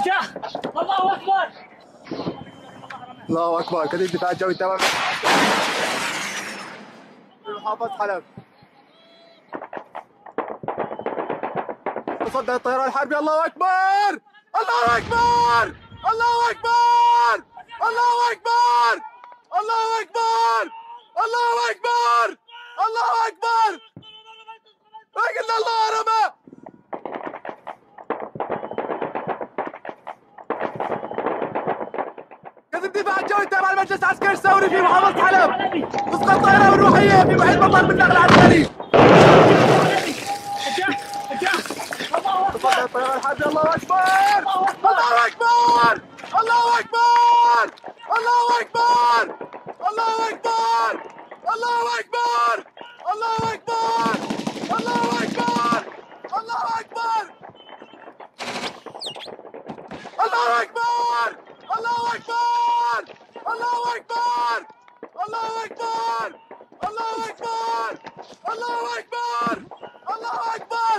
وجاه. الله اكبر. الله اكبر. كتيبة الدفاع الجوي تمام في محافظة حلب. تصدى الطيران الحربي. الله اكبر. الله اكبر. الله اكبر. الله اكبر. الله اكبر. الله اكبر. الله اكبر. اجل الله رمى. كتيبة الدفاع الجوي تابع المجلس العسكري الثوري في محافظة حلب. اسقط الطائرة الروحية في محيط مطار بالنقل العسكري. تصدى الطيران الحربي. الله اكبر. الله اكبر. الله اكبر. الله اكبر. الله اكبر. الله اكبر. الله اكبر. الله اكبر. الله اكبر. الله اكبر. الله اكبر. الله اكبر. الله اكبر. الله اكبر. الله اكبر. الله اكبر.